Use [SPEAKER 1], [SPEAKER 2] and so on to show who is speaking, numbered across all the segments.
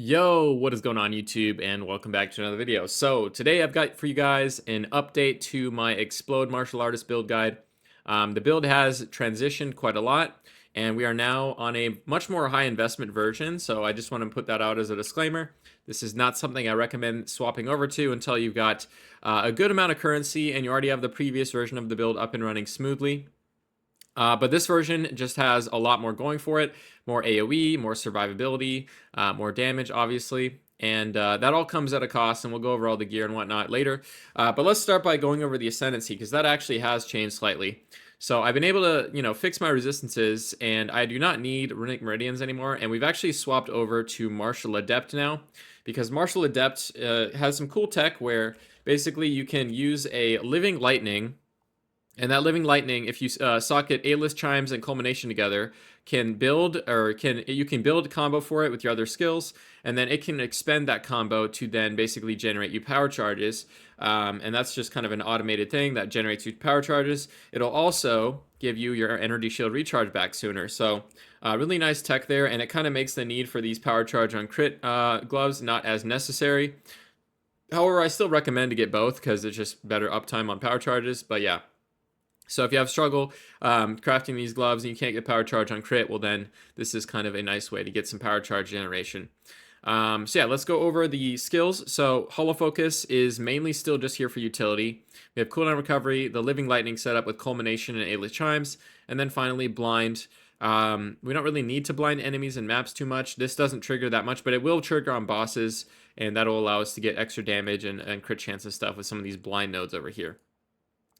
[SPEAKER 1] Yo, what is going on YouTube, and welcome back to another video. So today I've got for you guys an update to my Explode Martial Artist build guide. The build has transitioned quite a lot, and we are now on a much more high investment version, so I just want to put that out as a disclaimer. This is not something I recommend swapping over to until you've got a good amount of currency and you already have the previous version of the build up and running smoothly. But this version just has a lot more going for it, more AoE, more survivability, more damage, obviously. And that all comes at a cost, and we'll go over all the gear and whatnot later. But let's start by going over the Ascendancy, because that actually has changed slightly. So I've been able to, fix my resistances, and I do not need Runic Meridians anymore. And we've actually swapped over to Martial Adept now, because Martial Adept has some cool tech where basically you can use a Living Lightning. And that Living Lightning, if you socket A-list chimes and culmination together, can build you can build a combo for it with your other skills, and then it can expend that combo to then basically generate you power charges. And that's just kind of an automated thing that generates you power charges. It'll also give you your energy shield recharge back sooner. So really nice tech there, and it kind of makes the need for these power charge on crit gloves not as necessary. However, I still recommend to get both because it's just better uptime on power charges. But yeah. So if you have struggle crafting these gloves and you can't get power charge on crit, well then this is kind of a nice way to get some power charge generation. So yeah, let's go over the skills. So Hollow Focus is mainly still just here for utility. We have Cooldown Recovery, the Living Lightning setup with Culmination and A-list Chimes, and then finally Blind. We don't really need to blind enemies and maps too much. This doesn't trigger that much, but it will trigger on bosses, and that'll allow us to get extra damage and crit chance and stuff with some of these blind nodes over here.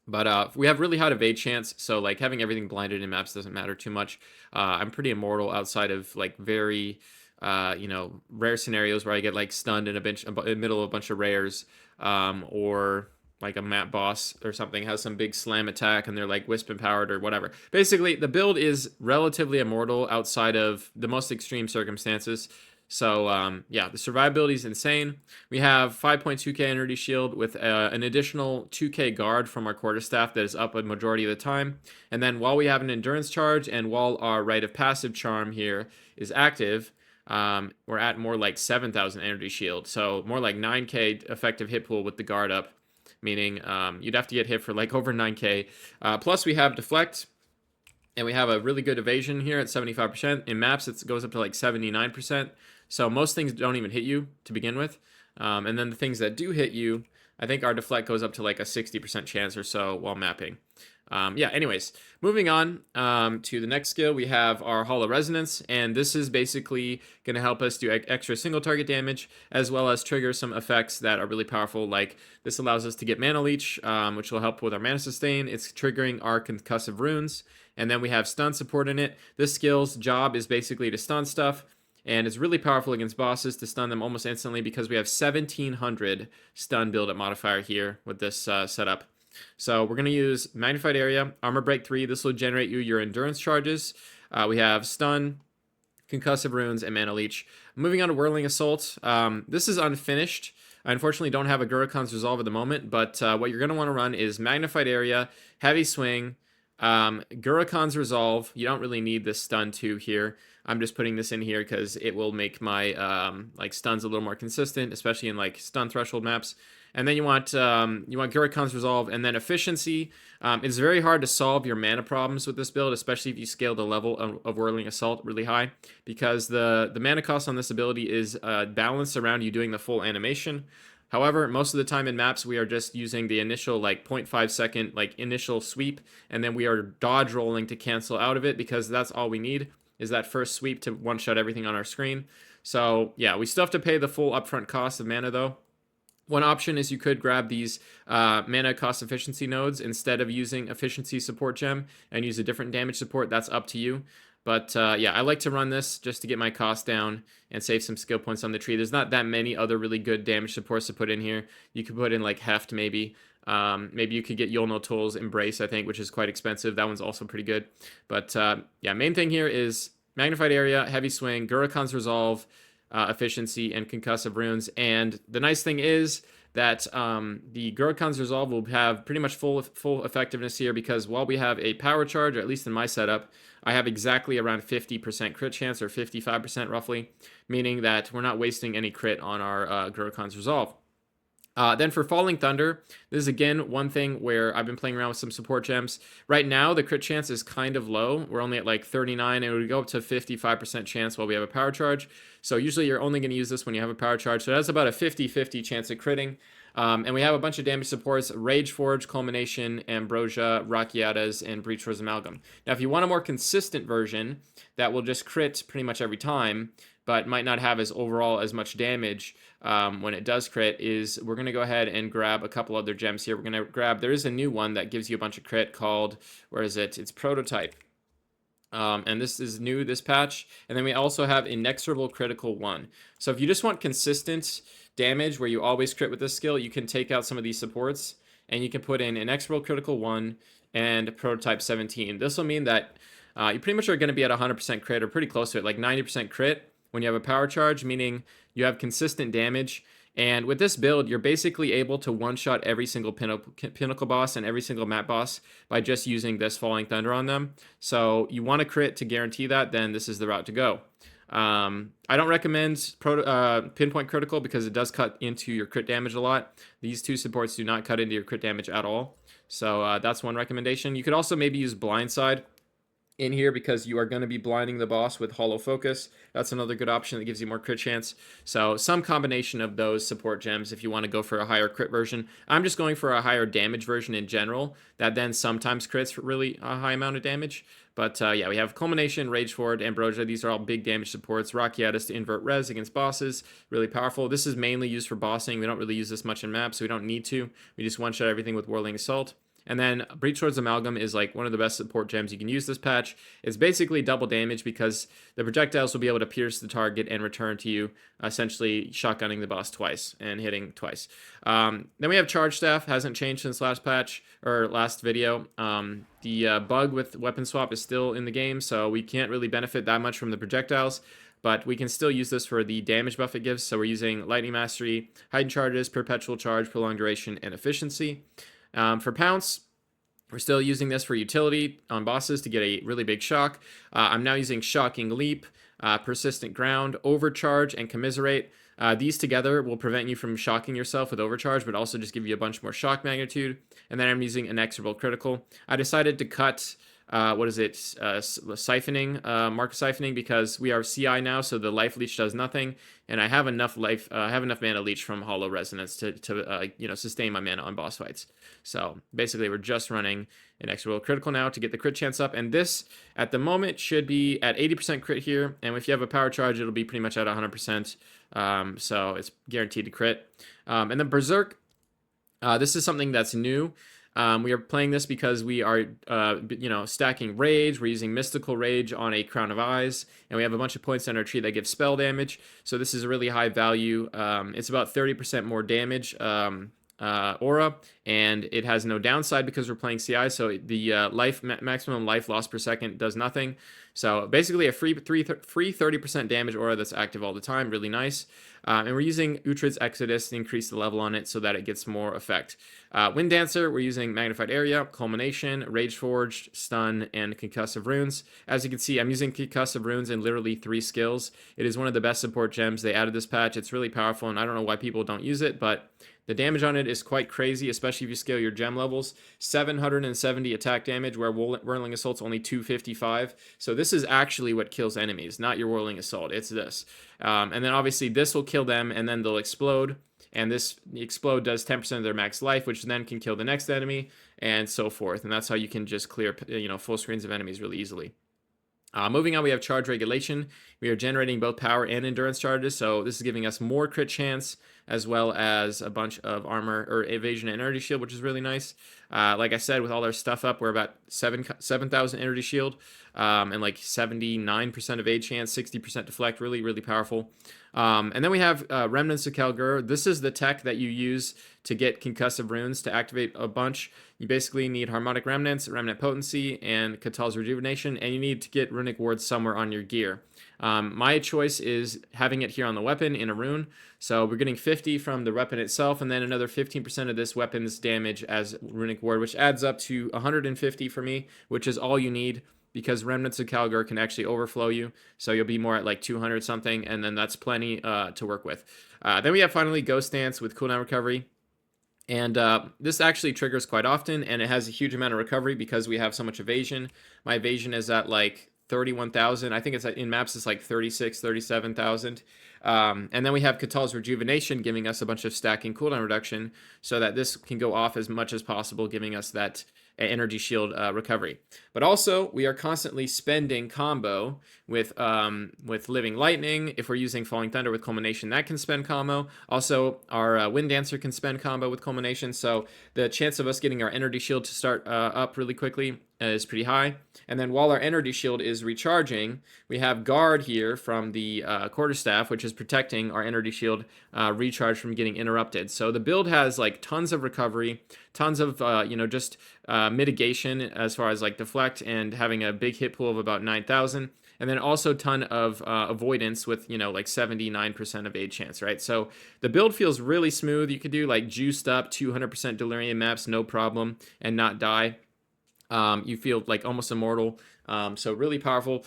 [SPEAKER 1] But we have really high evade chance, so like having everything blinded in maps doesn't matter too much. I'm pretty immortal outside of like very, rare scenarios where I get like stunned in the middle of a bunch of rares, or like a map boss or something has some big slam attack and they're like wisp empowered or whatever. Basically, the build is relatively immortal outside of the most extreme circumstances. So yeah, the survivability is insane. We have 5.2k energy shield with an additional 2k guard from our quarterstaff that is up a majority of the time. And then while we have an endurance charge and while our rite of passage charm here is active, we're at more like 7,000 energy shield. So more like 9k effective hit pool with the guard up, meaning you'd have to get hit for like over 9k. Plus we have deflect. And we have a really good evasion here at 75%. In maps, it goes up to like 79%. So most things don't even hit you to begin with. And then the things that do hit you, I think our deflect goes up to like a 60% chance or so while mapping. Yeah, anyways, moving on to the next skill, we have our Hollow Resonance, and this is basically going to help us do extra single target damage, as well as trigger some effects that are really powerful, like this allows us to get Mana Leech, which will help with our Mana Sustain. It's triggering our Concussive Runes, and then we have Stun support in it. This skill's job is basically to stun stuff, and it's really powerful against bosses to stun them almost instantly because we have 1,700 stun build-up modifier here with this setup. So we're going to use Magnified Area, Armor Break 3. This will generate you your Endurance charges. We have Stun, Concussive Runes, and Mana Leech. Moving on to Whirling Assault. This is unfinished. I unfortunately don't have a Gurakan's Resolve at the moment, but what you're going to want to run is Magnified Area, Heavy Swing, Gurakan's Resolve. You don't really need this Stun 2 here. I'm just putting this in here because it will make my like stuns a little more consistent, especially in like stun threshold maps. And then you want Gurakan's Resolve, and then Efficiency. It's very hard to solve your mana problems with this build, especially if you scale the level of Whirling Assault really high, because the mana cost on this ability is balanced around you doing the full animation. However, most of the time in maps, we are just using the initial like 0.5 second like initial sweep, and then we are dodge rolling to cancel out of it because that's all we need is that first sweep to one-shot everything on our screen. So yeah, we still have to pay the full upfront cost of mana though. One option is you could grab these mana cost efficiency nodes instead of using efficiency support gem and use a different damage support. That's up to you. But yeah, I like to run this just to get my cost down and save some skill points on the tree. There's not that many other really good damage supports to put in here. You could put in like Heft maybe. Maybe you could get Yolno Toll's Embrace, I think, which is quite expensive. That one's also pretty good. But yeah, main thing here is Magnified Area, Heavy Swing, Gurakan's Resolve, Efficiency, and Concussive Runes. And the nice thing is that the Gurkhan's Resolve will have pretty much full effectiveness here, because while we have a power charge, or at least in my setup, I have exactly around 50% crit chance, or 55% roughly, meaning that we're not wasting any crit on our Gurkhan's Resolve. Then for Falling Thunder, this is again one thing where I've been playing around with some support gems. Right now, the crit chance is kind of low. We're only at like 39, and it would go up to 55% chance while we have a power charge. So usually you're only going to use this when you have a power charge. So that's about a 50-50 chance of critting. And we have a bunch of damage supports: Rage Forge, Culmination, Ambrosia, Rakiatas, and Breach Towards Amalgam. Now, if you want a more consistent version that will just crit pretty much every time, but might not have as much damage when it does crit, is we're going to go ahead and grab a couple other gems here. We're going to grab, there is a new one that gives you a bunch of crit called, where is it? It's Prototype. And this is new this patch. And then we also have Inexorable Critical 1. So if you just want consistent damage where you always crit with this skill, you can take out some of these supports and you can put in Inexorable Critical 1 and Prototype 17. This will mean that you pretty much are going to be at 100% crit, or pretty close to it, like 90% crit when you have a power charge, meaning you have consistent damage. And with this build, you're basically able to one-shot every single pinnacle boss and every single map boss by just using this Falling Thunder on them. So you want to crit to guarantee that, then this is the route to go. I don't recommend Pinpoint Critical because it does cut into your crit damage a lot. These two supports do not cut into your crit damage at all. So that's one recommendation. You could also maybe use Blindside in here, because you are going to be blinding the boss with Hollow Focus. That's another good option that gives you more crit chance. So some combination of those support gems if you want to go for a higher crit version. I'm just going for a higher damage version in general, that then sometimes crits for really a high amount of damage. But yeah, we have Culmination, Rage Forge, Ambrosia. These are all big damage supports. Rakiatas to invert res against bosses. Really powerful. This is mainly used for bossing. We don't really use this much in maps, so we don't need to. We just one-shot everything with Whirling Assault. And then Breach Towards Amalgam is like one of the best support gems you can use this patch. It's basically double damage because the projectiles will be able to pierce the target and return to you, essentially shotgunning the boss twice and hitting twice. Then we have Charge Staff. Hasn't changed since last patch, or last video. The bug with weapon swap is still in the game, so we can't really benefit that much from the projectiles. But we can still use this for the damage buff it gives. So we're using Lightning Mastery, Heightened Charges, Perpetual Charge, Prolonged Duration, and Efficiency. For Pounce, we're still using this for utility on bosses to get a really big shock. I'm now using Shocking Leap, Persistent Ground, Overcharge, and Commiserate. These together will prevent you from shocking yourself with Overcharge, but also just give you a bunch more shock magnitude. And then I'm using Inexorable Critical. I decided to cut siphoning, Mark Siphoning, because we are CI now, so the life leech does nothing, and I have enough mana leech from Hollow Resonance to sustain my mana on boss fights. So basically, we're just running an Inexorable Critical now to get the crit chance up, and this at the moment should be at 80% crit here, and if you have a power charge, it'll be pretty much at 100%. So it's guaranteed to crit. And then Berserk, this is something that's new. We are playing this because we are, stacking Rage. We're using Mystical Rage on a Crown of Eyes, and we have a bunch of points in our tree that give spell damage. So this is a really high value. It's about 30% more damage aura, and it has no downside because we're playing CI. So the maximum life loss per second does nothing. So basically a free 30% damage aura that's active all the time. Really nice. And we're using Uhtred's Exodus to increase the level on it so that it gets more effect. Wind Dancer, we're using Magnified Area, Culmination, Rage Forged, Stun, and Concussive Runes. As you can see, I'm using Concussive Runes in literally 3 skills. It is one of the best support gems they added this patch. It's really powerful, and I don't know why people don't use it, but the damage on it is quite crazy, especially if you scale your gem levels. 770 attack damage, where Whirling Assault's only 255. So this is actually what kills enemies, not your Whirling Assault. It's this. And then obviously this will kill them, and then they'll explode. And this explode does 10% of their max life, which then can kill the next enemy, and so forth. And that's how you can just clear, full screens of enemies really easily. Moving on, we have Charge Regulation. We are generating both power and endurance charges, so this is giving us more crit chance, as well as a bunch of armor or evasion and energy shield, which is really nice. Like I said, with all our stuff up, we're about 7,000 energy shield, and like 79% of aid chance, 60% deflect, really, really powerful. And then we have Remnants of Kalgur. This is the tech that you use to get Concussive Runes to activate a bunch. You basically need Harmonic Remnants, Remnant Potency, and Katal's Rejuvenation, and you need to get Runic Wards somewhere on your gear. My choice is having it here on the weapon in a rune. So we're getting 50 from the weapon itself, and then another 15% of this weapon's damage as runic ward, which adds up to 150 for me, which is all you need, because Remnants of Kalgur can actually overflow you, so you'll be more at like 200 something, and then that's plenty to work with. Then we have finally Ghost Dance with cooldown recovery. And this actually triggers quite often, and it has a huge amount of recovery because we have so much evasion. My evasion is at like 31,000. I think it's in maps it's like 36, 37,000. And then we have Katal's Rejuvenation giving us a bunch of stacking cooldown reduction so that this can go off as much as possible, giving us that energy shield recovery. But also, we are constantly spending combo with Living Lightning. If we're using Falling Thunder with Culmination, that can spend combo. Also, our Wind Dancer can spend combo with Culmination, so the chance of us getting our energy shield to start up really quickly is pretty high. And then while our energy shield is recharging, we have Guard here from the Quarterstaff, which is protecting our energy shield recharge from getting interrupted. So the build has like tons of recovery, tons of just mitigation as far as like deflect and having a big hit pool of about 9,000. And then also a ton of avoidance with, like 79% of aid chance, right? So the build feels really smooth. You could do like juiced up 200% Delirium maps, no problem, and not die. You feel like almost immortal. So really powerful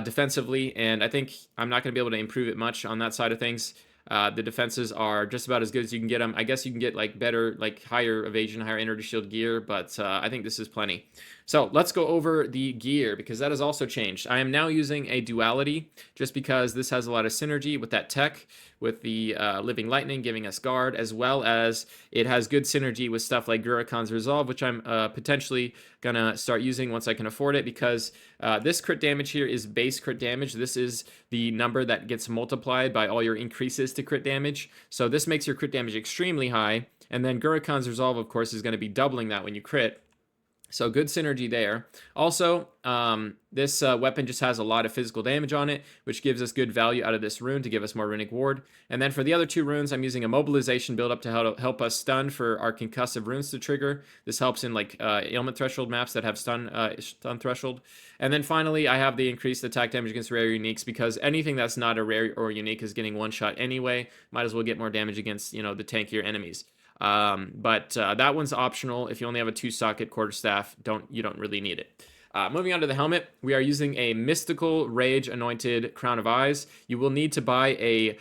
[SPEAKER 1] defensively, and I think I'm not going to be able to improve it much on that side of things. The defenses are just about as good as you can get them. I guess you can get like better, like higher evasion, higher energy shield gear, but I think this is plenty. So let's go over the gear, because that has also changed. I am now using a duality just because this has a lot of synergy with that tech, with the Living Lightning giving us guard, as well as it has good synergy with stuff like Gurakan's Resolve, which I'm potentially gonna start using once I can afford it, because this crit damage here is base crit damage. This is the number that gets multiplied by all your increases to crit damage. So this makes your crit damage extremely high, and then Gurakan's Resolve, of course, is going to be doubling that when you crit. So good synergy there. Also, this weapon just has a lot of physical damage on it, which gives us good value out of this rune to give us more runic ward. And then for the other two runes, I'm using a mobilization build-up to help us stun for our concussive runes to trigger. This helps in like ailment threshold maps that have stun threshold. And then finally, I have the increased attack damage against rare uniques, because anything that's not a rare or unique is getting one shot anyway. Might as well get more damage against, the tankier enemies. But that one's optional. If you only have a 2-socket quarterstaff, you don't really need it. Moving on to the helmet, we are using a Mystical Rage Anointed Crown of Eyes. You will need to buy a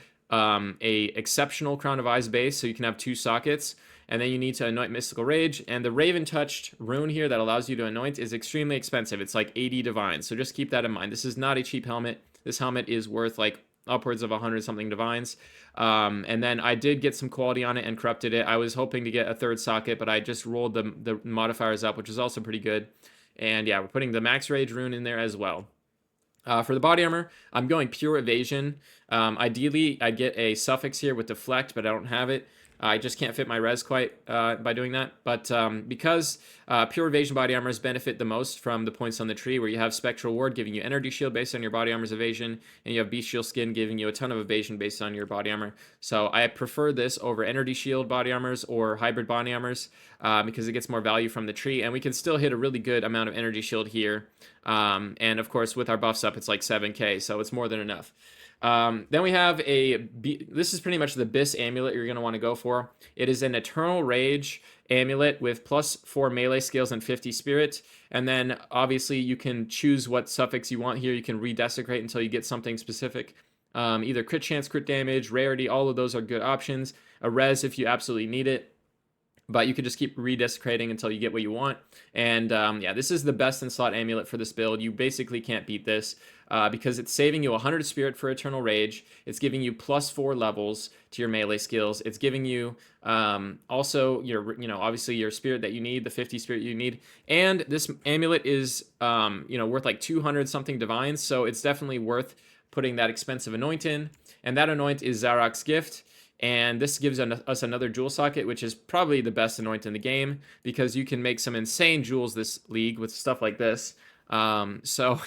[SPEAKER 1] exceptional Crown of Eyes base, so you can have 2 sockets, and then you need to anoint Mystical Rage. And the Raven Touched rune here that allows you to anoint is extremely expensive. It's like 80 divines, so just keep that in mind. This is not a cheap helmet. This helmet is worth like upwards of 100 something divines. And then I did get some quality on it and corrupted it. I was hoping to get a 3rd socket, but I just rolled the modifiers up, which is also pretty good. And yeah, we're putting the Max Rage rune in there as well. For the body armor, I'm going pure evasion. Ideally, I'd get a suffix here with deflect, but I don't have it. I just can't fit my res quite by doing that. But because pure evasion body armors benefit the most from the points on the tree, where you have Spectral Ward giving you energy shield based on your body armor's evasion, and you have Bestial Skin giving you a ton of evasion based on your body armor. So I prefer this over energy shield body armors or hybrid body armors because it gets more value from the tree, and we can still hit a really good amount of energy shield here. And of course, with our buffs up, it's like 7k, so it's more than enough. Then we have this is pretty much the Bis amulet you're going to want to go for. It is an Eternal Rage amulet with +4 melee skills and 50 spirit. And then obviously you can choose what suffix you want here. You can redesecrate until you get something specific. Either crit chance, crit damage, rarity, all of those are good options. A res if you absolutely need it. But you could just keep redesecrating until you get what you want. And yeah, this is the best in slot amulet for this build. You basically can't beat this because it's saving you 100 spirit for Eternal Rage. It's giving you +4 levels to your melee skills. It's giving you also your, obviously your spirit that you need, the 50 spirit you need. And this amulet is, worth like 200 something divines. So it's definitely worth putting that expensive anoint in. And that anoint is Zarok's Gift. And this gives us another jewel socket, which is probably the best anoint in the game, because you can make some insane jewels this league with stuff like this. So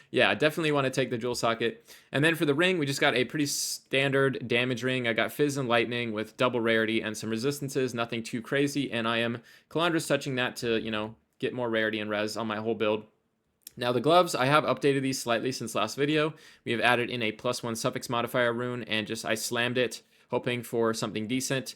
[SPEAKER 1] yeah, definitely want to take the jewel socket. And then for the ring, we just got a pretty standard damage ring. I got Fizz and Lightning with double rarity and some resistances, nothing too crazy. And I am Calandra's touching that to, get more rarity and res on my whole build. Now the gloves, I have updated these slightly since last video. We have added in a +1 suffix modifier rune, and I slammed it hoping for something decent.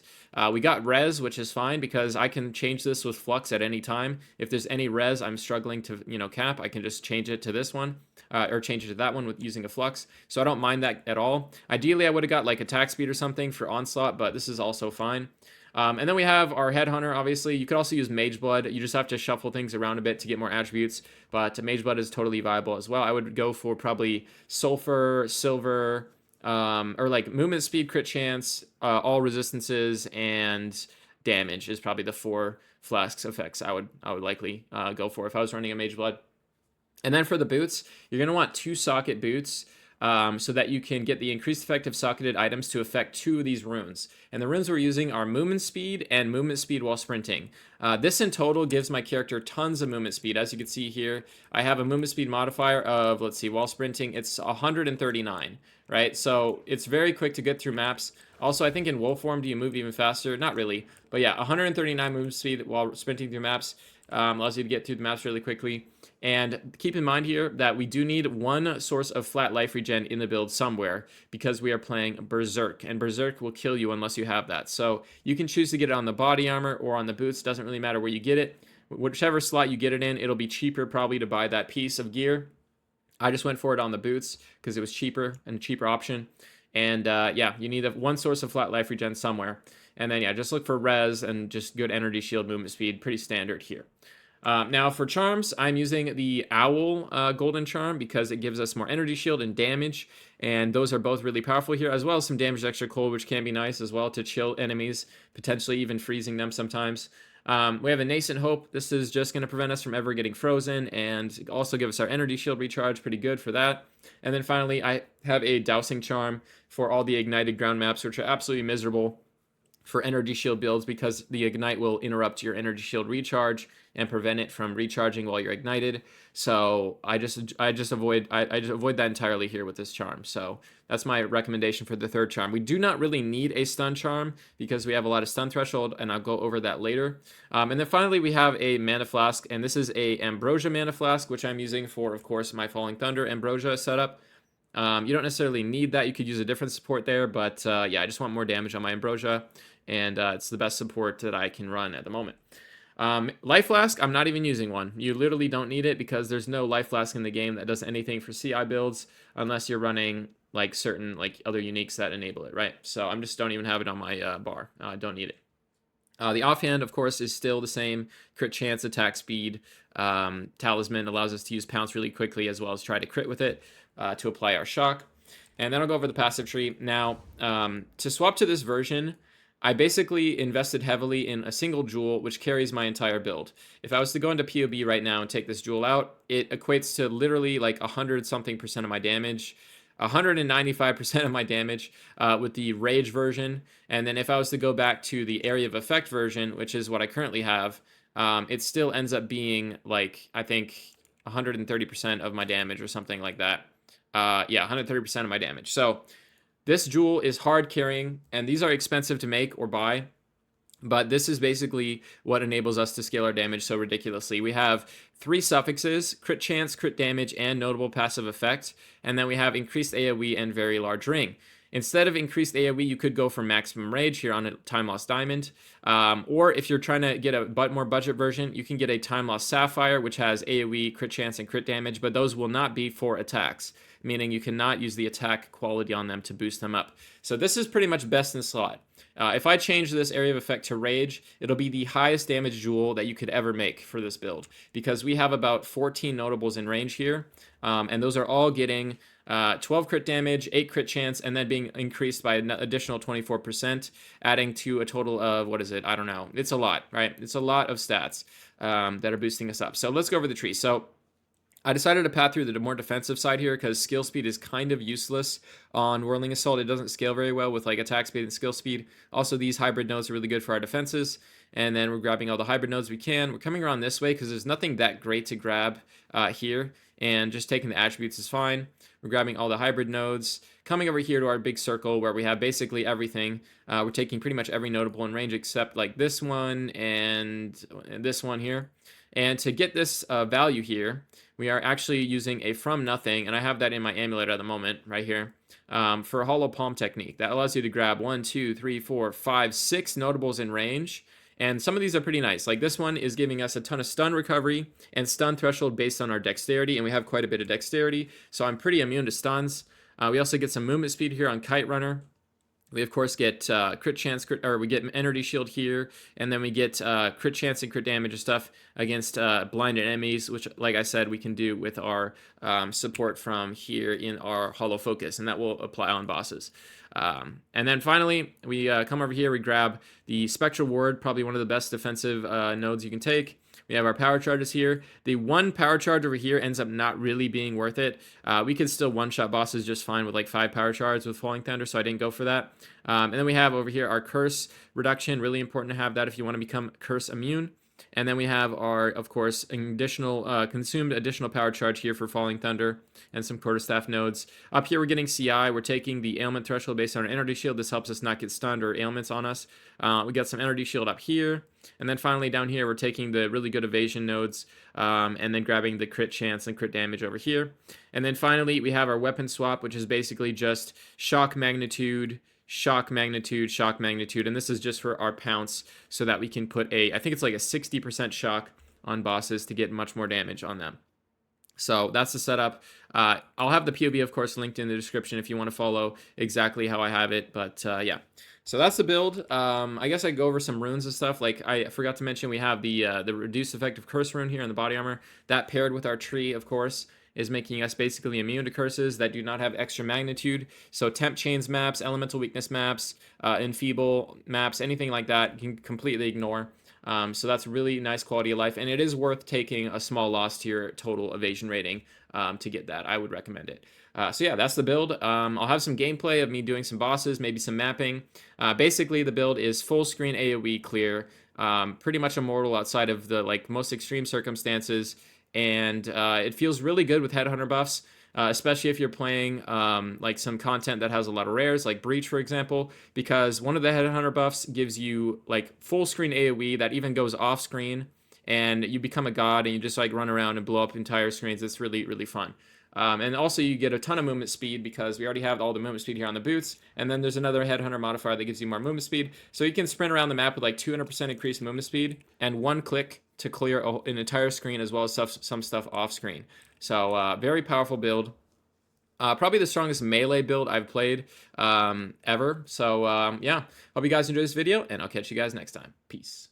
[SPEAKER 1] We got res, which is fine because I can change this with flux at any time. If there's any res I'm struggling to, cap, I can just change it to this one, or change it to that one with using a flux. So I don't mind that at all. Ideally, I would have got like attack speed or something for onslaught, but this is also fine. And then we have our Headhunter, obviously. You could also use Mage Blood. You just have to shuffle things around a bit to get more attributes, but Mage Blood is totally viable as well. I would go for probably Sulfur, Silver, or like Movement Speed, Crit Chance, all resistances, and damage is probably the 4 flasks effects I would likely go for if I was running a Mage Blood. And then for the boots, you're going to want 2 socket boots, so that you can get the increased effect of socketed items to affect 2 of these runes. And the runes we're using are movement speed and movement speed while sprinting. This in total gives my character tons of movement speed. As you can see here, I have a movement speed modifier of, let's see, while sprinting, it's 139, right? So it's very quick to get through maps. Also, I think in wolf form, do you move even faster? Not really. But yeah, 139 movement speed while sprinting through maps allows you to get through the maps really quickly. And keep in mind here that we do need 1 source of flat life regen in the build somewhere because we are playing Berserk, and Berserk will kill you unless you have that. So you can choose to get it on the body armor or on the boots. Doesn't really matter where you get it. Whichever slot you get it in, it'll be cheaper probably to buy that piece of gear. I just went for it on the boots because it was cheaper and a cheaper option. And yeah, you need 1 source of flat life regen somewhere. And then yeah, just look for res and just good energy shield movement speed. Pretty standard here. Now for charms, I'm using the Owl Golden Charm because it gives us more energy shield and damage, and those are both really powerful here, as well as some damage extra cold, which can be nice as well to chill enemies, potentially even freezing them sometimes. We have a Nascent Hope. This is just going to prevent us from ever getting frozen and also give us our energy shield recharge. Pretty good for that. And then finally, I have a Dousing Charm for all the ignited ground maps, which are absolutely miserable for energy shield builds because the ignite will interrupt your energy shield recharge and prevent it from recharging while you're ignited. So I just avoid that entirely here with this charm. So that's my recommendation for the 3rd charm. We do not really need a stun charm because we have a lot of stun threshold, and I'll go over that later. And then finally we have a mana flask, and this is a Ambrosia mana flask, which I'm using for, of course, my Falling Thunder Ambrosia setup. You don't necessarily need that. You could use a different support there, but yeah, I just want more damage on my Ambrosia, and it's the best support that I can run at the moment. Life Flask, I'm not even using one. You literally don't need it because there's no Life Flask in the game that does anything for CI builds unless you're running like certain like other uniques that enable it, right? So I'm just don't even have it on my bar. I don't need it. The offhand, of course, is still the same. Crit chance, attack speed, talisman allows us to use pounce really quickly as well as try to crit with it to apply our shock. And then I'll go over the passive tree. Now, to swap to this version, I basically invested heavily in a single jewel, which carries my entire build. If I was to go into POB right now and take this jewel out, it equates to literally like 100-something% of my damage, 195% of my damage with the Rage version. And then if I was to go back to the Area of Effect version, which is what I currently have, it still ends up being like, I think, 130% of my damage or something like that. Yeah, 130% of my damage. So this jewel is hard carrying, and these are expensive to make or buy, but this is basically what enables us to scale our damage so ridiculously. We have 3 suffixes: crit chance, crit damage, and notable passive effect, and then we have increased AoE and very large ring. Instead of increased AoE, you could go for maximum rage here on a Time Lost Diamond, or if you're trying to get a more budget version, you can get a Time Lost Sapphire, which has AoE, crit chance, and crit damage, but those will not be for attacks, meaning you cannot use the attack quality on them to boost them up. So this is pretty much best in slot. If I change this Area of Effect to Rage, it'll be the highest damage jewel that you could ever make for this build, because we have about 14 notables in range here, and those are all getting 12 crit damage, 8 crit chance, and then being increased by an additional 24%, adding to a total of, what is it? I don't know. It's a lot, right? It's a lot of stats that are boosting us up. So let's go over the tree. So I decided to path through the more defensive side here because skill speed is kind of useless on Whirling Assault. It doesn't scale very well with like attack speed and skill speed. Also, these hybrid nodes are really good for our defenses. And then we're grabbing all the hybrid nodes we can. We're coming around this way because there's nothing that great to grab here. And just taking the attributes is fine. We're grabbing all the hybrid nodes. Coming over here to our big circle where we have basically everything. We're taking pretty much every notable in range except like this one and this one here. And to get this value here, we are actually using a from nothing, and I have that in my amulet at the moment right here, for a hollow palm technique. That allows you to grab 1, 2, 3, 4, 5, 6 notables in range. And some of these are pretty nice. Like this one is giving us a ton of stun recovery and stun threshold based on our dexterity, and we have quite a bit of dexterity, so I'm pretty immune to stuns. We also get some movement speed here on Kite Runner. We of course get crit chance, or we get energy shield here, and then we get crit chance and crit damage and stuff against blinded enemies, which, like I said, we can do with our support from here in our hollow focus, and that will apply on bosses. And then finally, we come over here, we grab the spectral ward, probably one of the best defensive nodes you can take. We have our power charges here. The one power charge over here ends up not really being worth it. We could still one-shot bosses just fine with like 5 power charges with Falling Thunder, so I didn't go for that. And then we have over here our curse reduction. Really important to have that if you want to become curse immune. And then we have our, of course, additional consumed additional power charge here for Falling Thunder and some quarterstaff nodes. Up here we're getting CI. We're taking the ailment threshold based on our energy shield. This helps us not get stunned or ailments on us. We got some energy shield up here. And then finally down here we're taking the really good evasion nodes and then grabbing the crit chance and crit damage over here. And then finally we have our weapon swap, which is basically just shock magnitude, shock magnitude, shock magnitude, and this is just for our pounce so that we can put I think it's like a 60% shock on bosses to get much more damage on them. So that's the setup. I'll have the POV, of course, linked in the description if you want to follow exactly how I have it, but yeah. So that's the build. I guess I go over some runes and stuff. Like I forgot to mention, we have the reduced effective curse rune here in the body armor. That paired with our tree, of course, is making us basically immune to curses that do not have extra magnitude. So temp chains maps, elemental weakness maps, enfeeble maps, anything like that, you can completely ignore. So that's really nice quality of life, and it is worth taking a small loss to your total evasion rating to get that. I would recommend it. So yeah, that's the build. I'll have some gameplay of me doing some bosses, maybe some mapping. Basically, the build is full screen AoE clear, pretty much immortal outside of the most extreme circumstances, and it feels really good with headhunter buffs. Especially if you're playing like some content that has a lot of rares, like Breach, for example, because one of the headhunter buffs gives you like full screen AoE that even goes off screen, and you become a god and you just like run around and blow up entire screens. It's really, really fun. And also you get a ton of movement speed because we already have all the movement speed here on the boots, and then there's another headhunter modifier that gives you more movement speed, so you can sprint around the map with like 200% increased movement speed and one click to clear an entire screen, as well as some stuff off screen. So very powerful build. Probably the strongest melee build I've played ever. So yeah, hope you guys enjoyed this video, and I'll catch you guys next time. Peace.